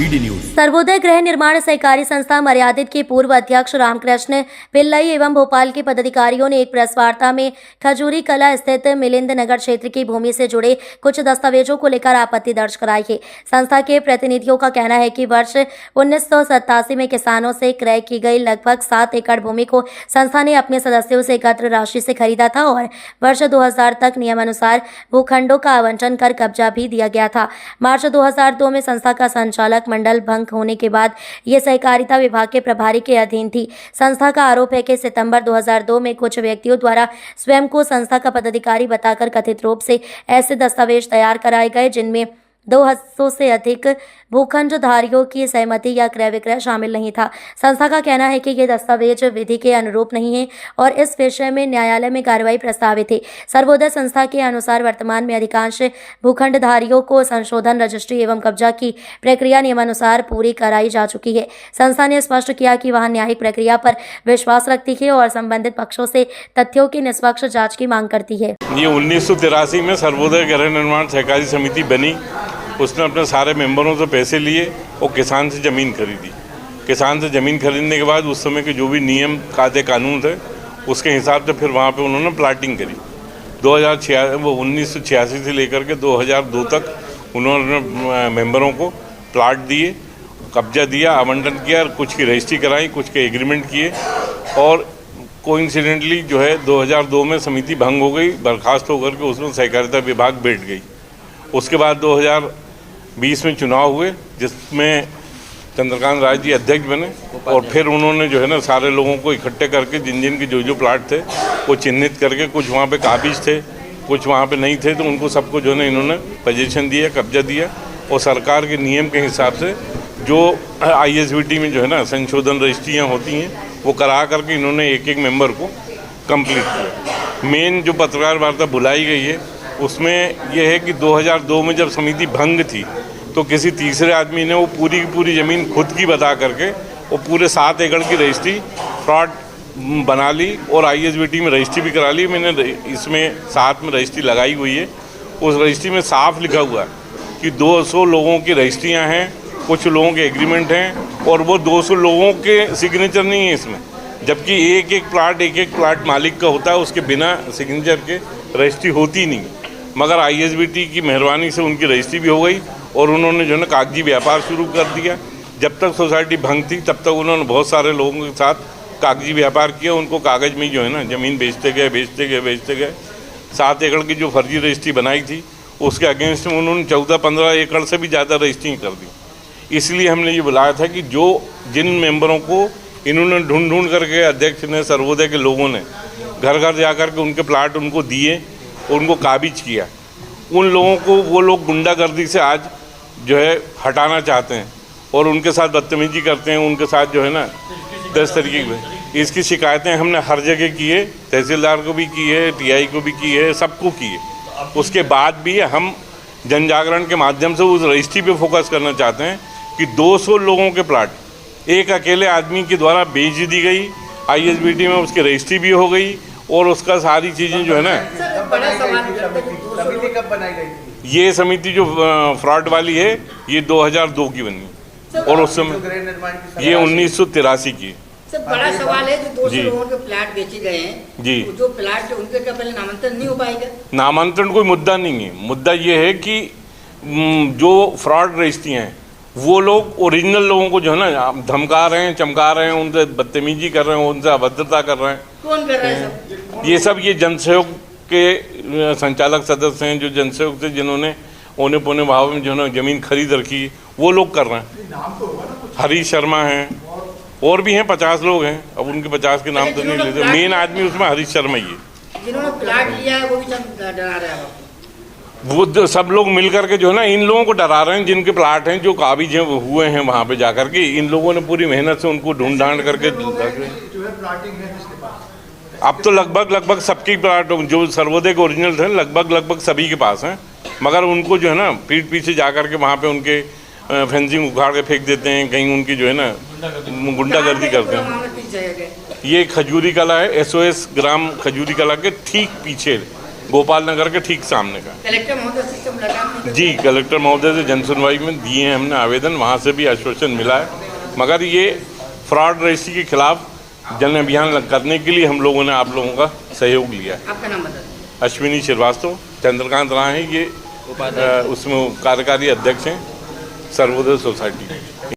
BD news. Sarvodaya गृह निर्माण सहकारी संस्था मर्यादित के पूर्व अध्यक्ष रामकृष्ण पिल्लई एवं भोपाल के पदाधिकारियों ने एक प्रेस वार्ता में खजूरी कला स्थित मिलिंद नगर क्षेत्र की भूमि से जुड़े कुछ दस्तावेजों को लेकर आपत्ति दर्ज कराई है। संस्था के प्रतिनिधियों का कहना है कि वर्ष 1987 में किसानों से क्रय की गई लगभग 7 एकड़ भूमि को संस्था ने अपने सदस्यों से एकत्र राशि से खरीदा था और वर्ष 2000 तक नियमानुसार भूखंडों का आवंटन कर कब्जा भी दिया गया था। मार्च 2002 में संस्था का संचालक मंडल भंग होने के बाद ये सहकारिता विभाग के प्रभारी के अधीन थी। संस्था का आरोप है कि सितंबर 2002 में कुछ व्यक्तियों द्वारा स्वयं को संस्था का पदाधिकारी बताकर कथित रूप से ऐसे दस्तावेज तैयार कराए गए जिनमें 200 से अधिक भूखंडधारियों की सहमति या क्रय विक्रय शामिल नहीं था। संस्था का कहना है कि ये दस्तावेज विधि के अनुरूप नहीं है और इस विषय में न्यायालय में कार्रवाई प्रस्तावित है। सर्वोदय संस्था के अनुसार वर्तमान में अधिकांश भूखंडधारियों को संशोधन, रजिस्ट्री एवं कब्जा की प्रक्रिया नियमानुसार पूरी कराई जा चुकी है। संस्था ने स्पष्ट किया कि वह न्यायिक प्रक्रिया पर विश्वास रखती है और संबंधित पक्षों से तथ्यों की निष्पक्ष जाँच की मांग करती है। ये 1983 में सर्वोदय गृह निर्माण सहकारी समिति बनी। उसने अपने सारे मेंबरों से पैसे लिए और किसान से ज़मीन खरीदी। किसान से ज़मीन खरीदने के बाद उस समय के जो भी नियम कायदे कानून थे उसके हिसाब से फिर वहाँ पे उन्होंने प्लाटिंग करी। 1986 से लेकर के 2002 तक उन्होंने मेंबरों को प्लाट दिए, कब्जा दिया, आवंटन किया, कुछ की रजिस्ट्री कराई, कुछ के एग्रीमेंट किए और कोइंसिडेंटली जो है 2002 में समिति भंग हो गई, बर्खास्त होकर के उसमें सहकारिता विभाग बैठ गई। उसके बाद 2020 में चुनाव हुए जिसमें चंद्रकांत राय जी अध्यक्ष बने और फिर उन्होंने जो है ना सारे लोगों को इकट्ठे करके जिन जिन के जो प्लाट थे वो चिन्हित करके, कुछ वहाँ पे काबिज थे, कुछ वहाँ पे नहीं थे, तो उनको सबको जो है ना इन्होंने पोजीशन दिया, कब्जा दिया और सरकार के नियम के हिसाब से जो ISBT में जो है ना संशोधन रजिस्ट्रियाँ होती हैं वो करा करके इन्होंने एक एक मेंबर को कंप्लीट किया। मेन जो पत्रकार वार्ता बुलाई गई है उसमें यह है कि 2002 में जब समिति भंग थी तो किसी तीसरे आदमी ने वो पूरी की पूरी ज़मीन खुद की बता करके वो पूरे 7 एकड़ की रजिस्ट्री फ्रॉड बना ली और ISBT में रजिस्ट्री भी करा ली। मैंने इसमें साथ में रजिस्ट्री लगाई हुई है। उस रजिस्ट्री में साफ लिखा हुआ है कि 200 लोगों की रजिस्ट्रियाँ हैं, कुछ लोगों के एग्रीमेंट हैं और वो 200 लोगों के सिग्नेचर नहीं है इसमें, जबकि एक एक प्लाट मालिक का होता है, उसके बिना सिग्नेचर के रजिस्ट्री होती नहीं। मगर ISBT की मेहरबानी से उनकी रजिस्ट्री भी हो गई और उन्होंने जो है ना कागजी व्यापार शुरू कर दिया। जब तक सोसाइटी भंग थी तब तक उन्होंने बहुत सारे लोगों के साथ कागजी व्यापार किया। उनको कागज़ में जो है ना ज़मीन बेचते गए। 7 एकड़ की जो फर्जी रजिस्ट्री बनाई थी उसके अगेंस्ट में उन्होंने 14-15 एकड़ से भी ज़्यादा रजिस्ट्री कर दी। इसलिए हमने ये बुलाया था कि जिन मेंबरों को इन्होंने ढूंढ करके अध्यक्ष ने, सर्वोदय के लोगों ने घर घर जा कर के उनके प्लाट उनको दिए, उनको काबिज किया, उन लोगों को वो लोग गुंडागर्दी से आज जो है हटाना चाहते हैं और उनके साथ बदतमीजी करते हैं। उनके साथ जो है ना 10 तरीके की इसकी शिकायतें हमने हर जगह की है, तहसीलदार को भी की है, TI को भी की है, सबको की है। उसके बाद भी हम जन जागरण के माध्यम से उस रजिस्ट्री पे फोकस करना चाहते हैं कि 200 लोगों के प्लाट एक अकेले आदमी के द्वारा बेच दी गई। ISBT में उसकी रजिस्ट्री भी हो गई और उसका सारी चीज़ें जो है ना, कब बनाई गई थी? ये समिति जो फ्रॉड वाली है ये 2002 की बनी और उस समय ये 1983 की। सर बड़ा सवाल है जो 200 लोगों के प्लाट बेचे गए हैं जी, जो प्लाट उनके क्या पहले नामांतरण नहीं हो पाएगा? नामांतरण कोई मुद्दा नहीं है। मुद्दा ये है कि जो फ्रॉड रजिस्ट्री हैं वो लोग ओरिजिनल लोगों को जो है ना धमका रहे हैं, चमका रहे हैं, उनसे बदतमीजी कर रहे हैं, उनसे अभद्रता कर रहे हैं। कौन कर रहा है? ये सब ये जनसहयोग के संचालक सदस्य हैं जो जनसहयोग से जिन्होंने औने पौने भाव में जो है ना ज़मीन खरीद रखी वो लोग कर रहे हैं। हरीश शर्मा हैं और भी हैं, 50 लोग हैं। अब उनके 50 के नाम तो नहीं लेते। मेन आदमी उसमें हरीश शर्मा ही है। जिन्होंने प्लाट लिया है वो भी डरा रहे हैं। वो सब लोग मिल करके जो है ना इन लोगों को डरा रहे हैं जिनके प्लाट हैं, जो काबिज हैं हुए हैं वहाँ पे जा करके। इन लोगों ने पूरी मेहनत से उनको ढूंढ करके अब तो लगभग सबके प्लाट जो सर्वोदय के ओरिजिनल थे लगभग सभी के पास हैं। मगर उनको जो है ना पीठ पीछे जा करके वहाँ पे उनके फेंसिंग उखाड़ के फेंक देते हैं, कहीं उनकी जो है ना गुंडागर्दी करते हैं। ये खजूरी कला है, SOS ग्राम खजूरी कला के ठीक पीछे गोपाल नगर के ठीक सामने का। कलेक्टर महोदय से मुलाकात नहीं जी, कलेक्टर महोदय से जनसुनवाई में दिए हैं हमने आवेदन, वहाँ से भी आश्वासन मिला है, मगर ये फ्रॉड रजिस्ट्री के खिलाफ जन अभियान करने के लिए हम लोगों ने आप लोगों का सहयोग लिया है। आपका नाम बता दीजिए। अश्विनी श्रीवास्तव, चंद्रकांत राय हैं, ये उसमें कार्यकारी अध्यक्ष हैं सर्वोदय सोसाइटी के।